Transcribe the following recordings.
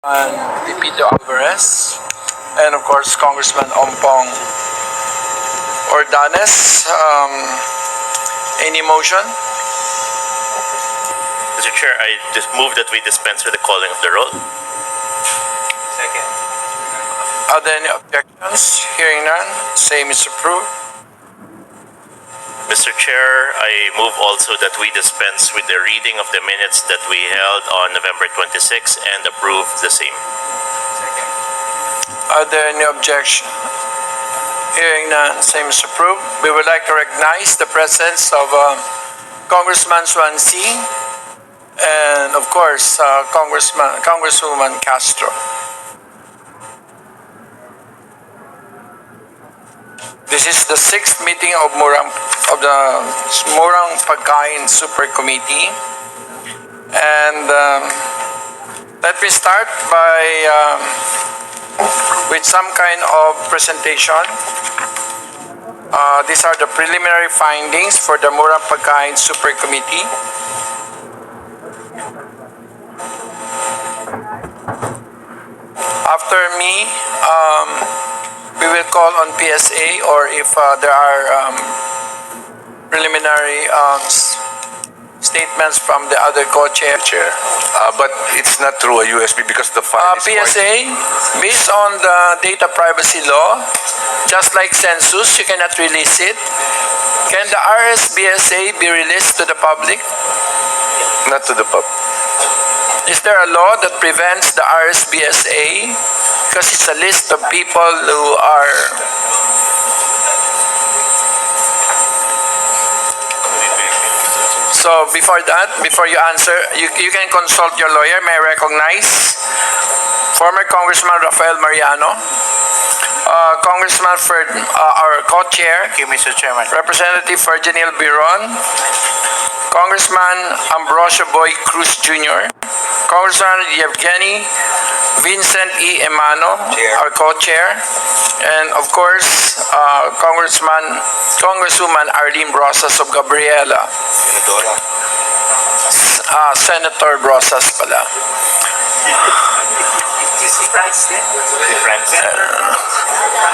Pepito Alvarez, and of course Congressman Ompong Ordanes. Any motion? Mr. Chair, I just move that we dispense with the calling of the roll. Second. Are there any objections? Hearing none, same is approved. Mr. Chair, I move also that we dispense with the reading of the minutes that we held on November 26 and approve the same. Second. Are there any objections? Hearing none, same is approved. We would like to recognize the presence of Congressman Swansea and of course Congresswoman Castro. This is the 6th meeting of the Murang Pagkain Super Committee, and let me start by with some kind of presentation. These are the preliminary findings for the Murang Pagkain Super Committee. After me, we will call on PSA, or if there are preliminary statements from the other co-chair. But it's not through a USB because the file is PSA, based on the data privacy law, just like census, you cannot release it. Can the RSBSA be released to the public? not to the pub. Is there a law that prevents the RSBSA? Because it's a list of people who are So before that, before you answer, you can consult your lawyer. May I recognize former Congressman Rafael Mariano, Congressman for our co-chair, Thank you, Mr. Chairman. Representative Virginil Biron, Congressman Ambrosio Boy Cruz Jr., Congressman Yevgeny Vincent E. Emano, Chair. our co-chair, and of course, Congresswoman Arlene Brosas of Gabriela. Senadora. Senator Brosas pala. Si Francis.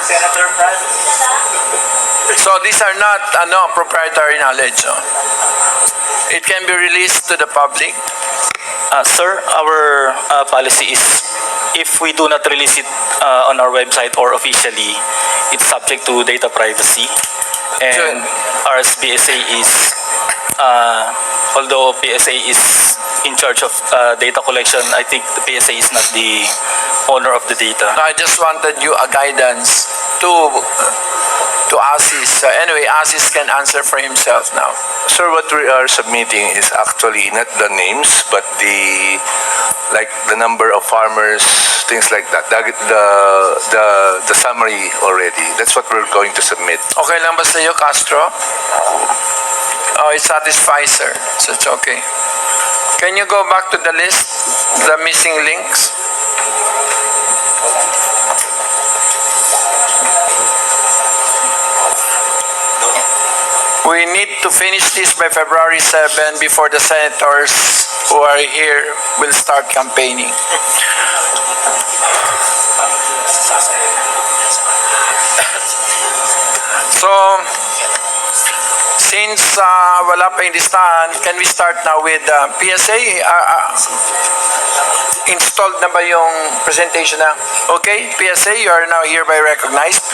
Senator Francis. So these are not proprietary knowledge. No? It can be released to the public. Sir, our policy is if we do not release it on our website or officially, it's subject to data privacy. And RSBSA is, although PSA is in charge of data collection, I think the PSA is not the owner of the data. I just wanted you a guidance to ASIS. Anyway, ASIS can answer for himself now. Sir, what we are submitting is actually not the names, but the number of farmers, things like that. The summary already. That's what we're going to submit. Okay lang ba sa iyo, Castro? Oh, it satisfies, sir. So it's okay. Can you go back to the list, the missing links? We need to finish this by February 7 before the senators who are here will start campaigning. So, since wala pa yung listahan, can we start now with PSA? Installed na ba yung presentation na? Okay, PSA, you are now hereby recognized.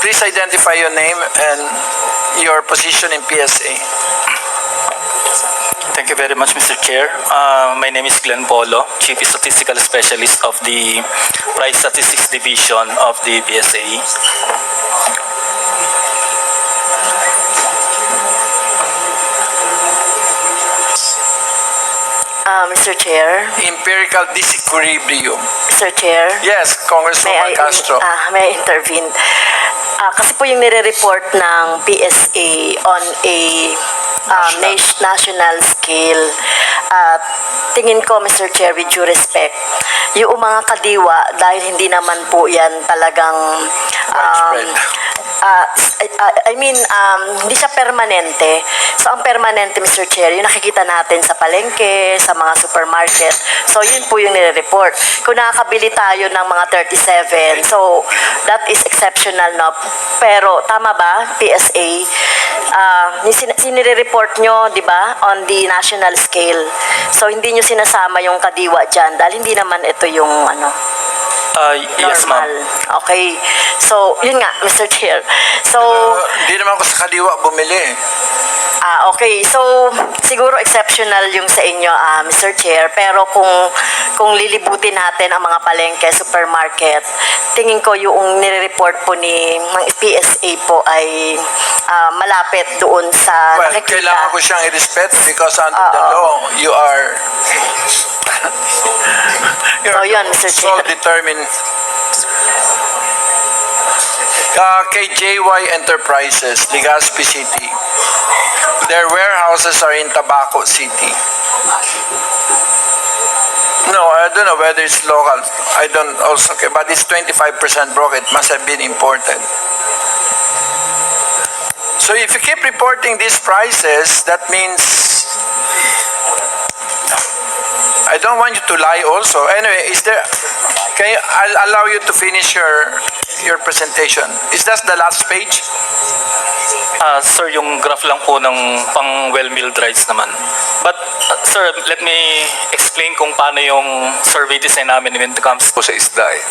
Please identify your name and your position in PSA. Thank you very much, Mr. Chair. My name is Glenn Polo, Chief Statistical Specialist of the Price Statistics Division of the PSA. Mr. Chair. Empirical disequilibrium. Mr. Chair. Yes, Congresswoman Castro. May I intervene? Kasi po yung nire-report ng PSA on a national scale, tingin ko, Mr. Chair, with due respect, yung mga kadiwa, dahil hindi naman po yan talagang I mean, hindi siya permanente. So, ang permanente, Mr. Chair, yung nakikita natin sa palengke, sa mga supermarket. So, yun po yung nire-report. Kung nakakabili tayo ng mga 37, so, that is exceptional, no? Pero, tama ba, PSA? Yung sinire-report nyo, di ba, on the national scale. So, hindi nyo sinasama yung kadiwa dyan dahil hindi naman ito yung, Yes, ma'am. normal. Okay. So, yun nga, Mr. Chair. So, Hindi naman ako sa kaliwa bumili. okay. So, siguro exceptional yung sa inyo, Mr. Chair. Pero kung lilibutin natin ang mga palengke, supermarket, tingin ko yung nire-report po ng PSA po ay malapit doon sa Well, nakikita. kailangan ko siyang i-respect because under the law, you are So, yun, Mr. Chair. self-determined. Kay JY Enterprises, Legazpi City. Their warehouses are in Tabaco City. No, I don't know whether it's local. I don't also care, but it's 25% broke. It must have been imported. So if you keep reporting these prices, that means I don't want you to lie also. Anyway, I'll allow you to finish your presentation. Is that the last page? Sir, yung graph lang po ng pang well-milled rice naman. But, sir, let me explain kung paano yung survey design namin when it comes Po sa isda eh.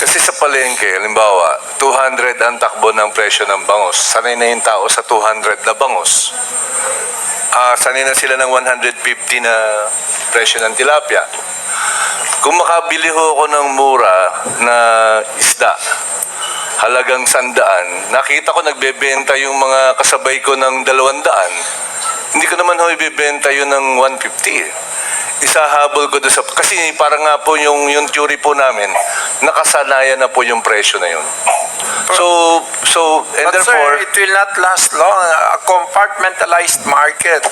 Kasi sa palengke, halimbawa, 200 ang takbo ng presyo ng bangus. Sanay na yung tao sa 200 na bangus. Sanay na sila ng 150 na presyo ng tilapia. Kung makabili ho ako ng mura na isda, halagang 100, nakita ko nagbebenta yung mga kasabay ko ng 200. Hindi ko naman ho ibebenta yun ng 150. Isahabol ko doon sa... Kasi parang nga po yung theory po namin, nakasanayan na po yung presyo na yun. And But therefore... sir, it will not last long. A compartmentalized market,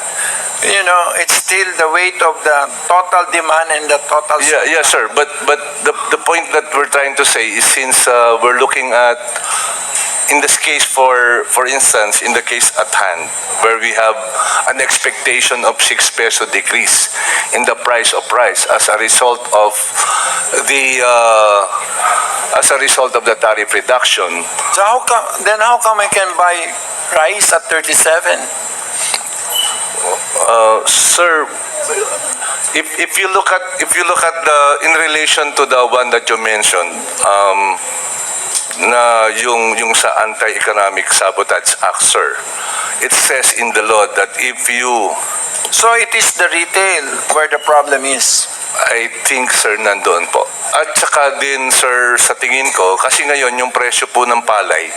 it's still the weight of the total demand and the total supply. Yeah, sir. But the point that we're trying to say is since we're looking at in this case, for instance, in the case at hand, where we have an expectation of 6 peso decrease in the price of rice as a result of the tariff reduction. So how come I can buy rice at 37? Sir, if you look at in relation to the one that you mentioned, na yung sa Anti-Economic Sabotage Act, sir, it says in the law that if you... So it is the retail where the problem is. I think, sir, nandoon po. At saka din, sir, sa tingin ko, kasi ngayon yung presyo po ng palay,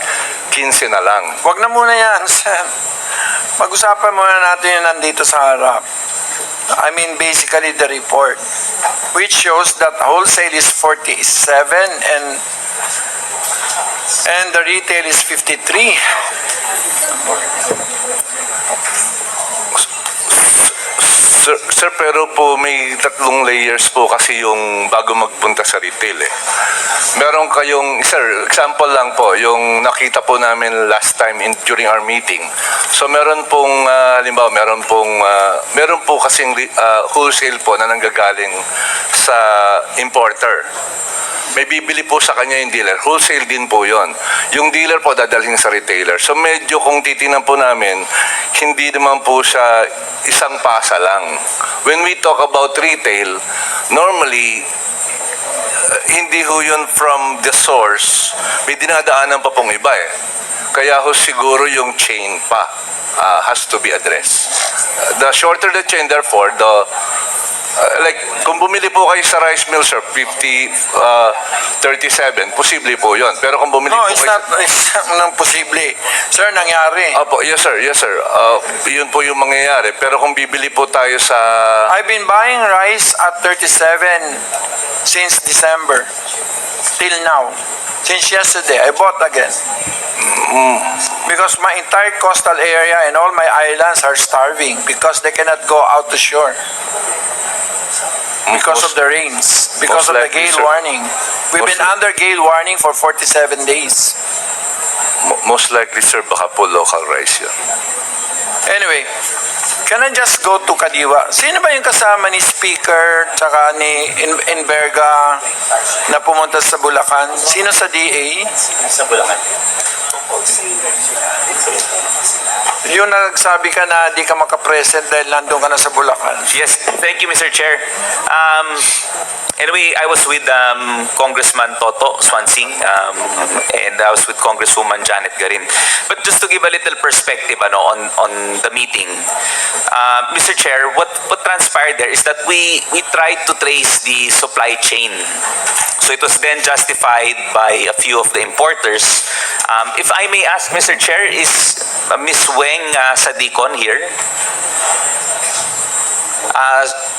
15 na lang. Wag na muna yan, sir. Pag-usapan muna natin yung nandito sa harap. I mean, basically the report, which shows that wholesale is 47 and the retail is 53. Sir, pero po may 3 layers po kasi yung bago magpunta sa retail eh. Meron kayong, sir, example lang po, yung nakita po namin last time during our meeting. So meron pong, halimbawa, meron po kasing wholesale po na nanggagaling sa importer. May bibili po sa kanya yung dealer. Wholesale din po yon. Yung dealer po dadalhin sa retailer. So medyo kung titingnan po namin, hindi naman po siya isang pasa lang. When we talk about retail, normally, hindi ho yun from the source. May dinadaanan pa pong iba eh. Kaya ho siguro yung chain pa has to be addressed. The shorter the chain, therefore, like, kung bumili po kayo sa rice mill, sir, 37, posible po yun. Pero kung bumili No, po it's kayo... not nang posible. Sir, nangyari. Opo, yes, sir. Yun po yung mangyayari. Pero kung bibili po tayo sa... I've been buying rice at 37 since December till now. Since yesterday, I bought again. Because my entire coastal area and all my islands are starving because they cannot go out to shore. Because of the rains, because of the likely, gale sir. warning. We've been Most- under gale warning for 47 days. most likely, sir, baka po local rice yun. Anyway, can I just go to Kadiwa? Sino ba yung kasama ni Speaker tsaka ni Inverga na pumunta sa Bulacan? Sino sa DA? Sa Bulacan. Yung nagsabi ka na di ka makapresent dahil nandun ka na sa Bulacan. Yes, thank you, Mr. Chair. Anyway, I was with Congressman Toto Swansing, and I was with Congresswoman Janet Garin. But just to give a little perspective on the meeting, Mr. Chair, what transpired there is that we tried to trace the supply chain. So it was then justified by a few of the importers. If I may ask, Mr. Chair, is Ms. Weng Sadikon here?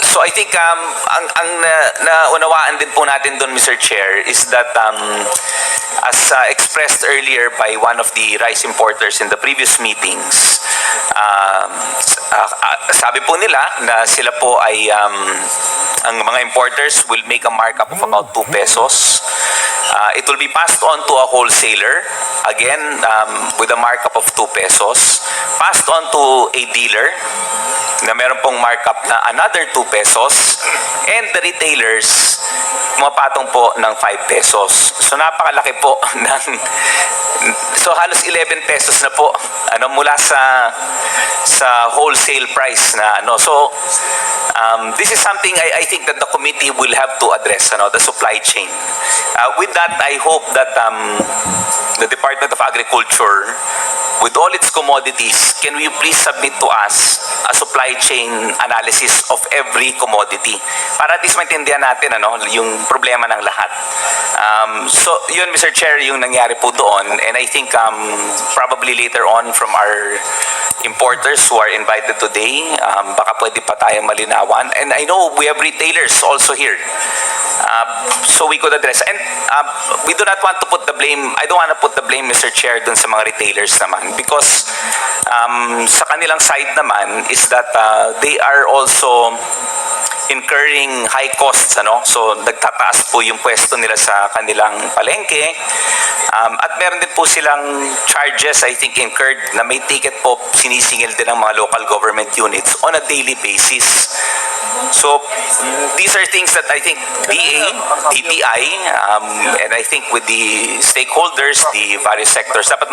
So I think ang naunawaan din po natin doon, Mr. Chair, is that as expressed earlier by one of the rice importers in the previous meetings, sabi po nila na sila po ay ang mga importers will make a markup of about 2 pesos. It will be passed on to a wholesaler, again, with a markup of 2 pesos, passed on to a dealer na meron pong markup na another 2 pesos, and the retailers pumapatong po ng 5 pesos. So napakalaki po ng so halos 11 pesos na po mula sa wholesale price na so this is something I think that the committee will have to address, the supply chain. With that, I hope that the Department of Agriculture, with all its commodities, can we please submit to us a supply chain analysis of every commodity para at least maintindihan natin yung problema ng lahat. So yun, Mr. Chair, yung nangyari po doon, and I think probably later on from our importers who are invited today, baka pwede pa tayong malinawan, and I know we have retailers also here, so we could address, and we do not want to put the blame, I don't want to put the blame, Mr. Chair, dun sa mga retailers naman, because sa kanilang side naman is that they are also incurring high costs, so nagtataas po yung pwesto nila sa kanilang palengke, at meron din po silang charges, I think, incurred na may ticket po sinisingil din ng mga local government units on a daily basis. So these are things that I think DA, DTI, and I think with the stakeholders, the various sectors, dapat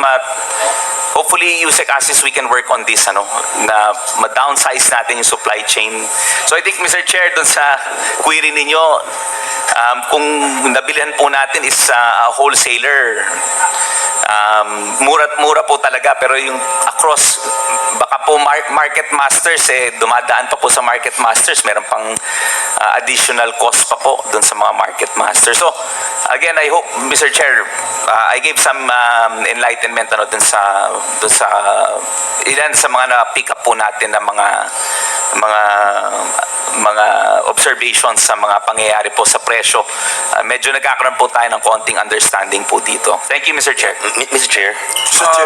hopefully, Yusek Asis, we can work on this, na ma-downsize natin yung supply chain. So I think, Mr. Chair, dun sa query ninyo, kung nabilihan po natin is a wholesaler, mura po talaga, pero yung across, baka po market masters, dumadaan pa po sa market masters, meron pang additional cost pa po dun sa mga market masters. So again, I hope, Mr. Chair, I gave some enlightenment dun sa ilan sa mga na-pick up po natin na mga observations sa mga pangyayari po sa presyo. Medyo nagkakaroon po tayo ng konting understanding po dito. Thank you, Mr. Chair. Mr. Chair,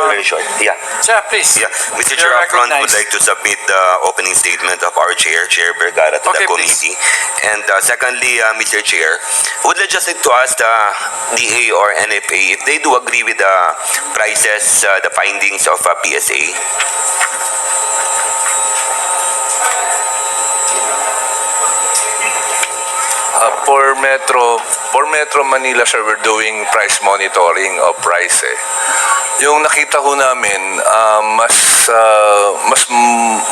very short. Yeah. Sir, please. Yeah. Mr. You're Chair, upfront would recognized. like to submit the opening statement of our Chair Vergara, to Okay, the committee. And secondly, Mr. Chair, would I just like to ask the DA or NFA if they do agree with the prices, the findings of PSA? For Metro Manila, sir, we're doing price monitoring of price. Yung nakita ho namin, mas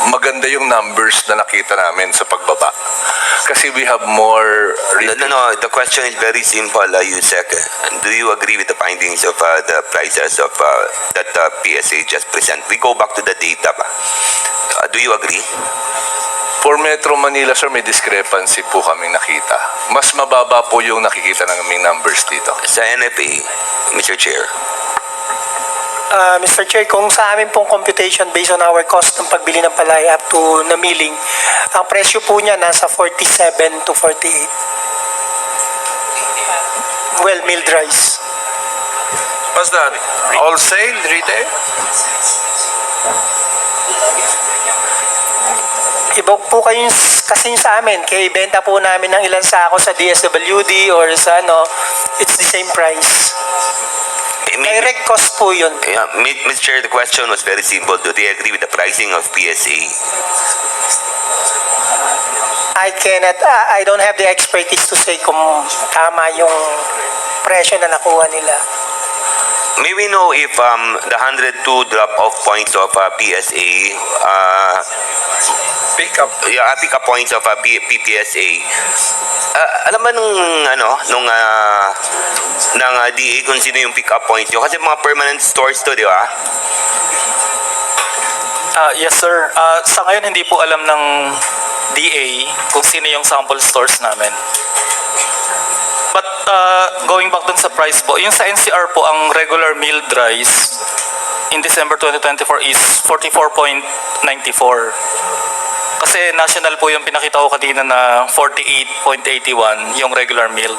maganda yung numbers na nakita namin sa pagbaba. Kasi we have more... No, the question is very simple, Yusek. Do you agree with the findings of the prices of that PSA just present? We go back to the data ba? Do you agree? For Metro Manila, sir, may discrepancy po kaming nakita. Mas mababa po yung nakikita ng aming numbers dito. Sa NFA, Mr. Chair. Mr. Chair, kung sa amin pong computation based on our cost ng pagbili ng palay up to na milling, ang presyo po niya nasa 47 to 48. Well, milled rice. What's that? Wholesale? Retail? Iba po kayo kasi sa amin, kaya ibenta po namin ng ilan sako sa DSWD or sa it's the same price. Direct cost po yun. Yeah, Mr. Chair, the question was very simple. Do they agree with the pricing of PSA? I don't have the expertise to say kung tama yung presyo na nakuha nila. May we know if the 102 drop-off points of PSA, Pick up. pick-up points of PPSA, alam ba nung DA kung sino yung pick-up points yun? Kasi mga permanent stores to, di ba? Yes, sir. Sa ngayon, hindi po alam ng DA kung sino yung sample stores namin. But going back dun sa price po, yung sa NCR po, ang regular milled rice in December 2024 is 44.94. Kasi national po yung pinakita ko kanina na 48.81 yung regular milled.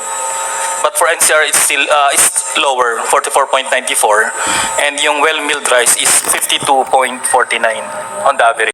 But for NCR, it's still is lower, 44.94. And yung well-milled rice is 52.49 on the average.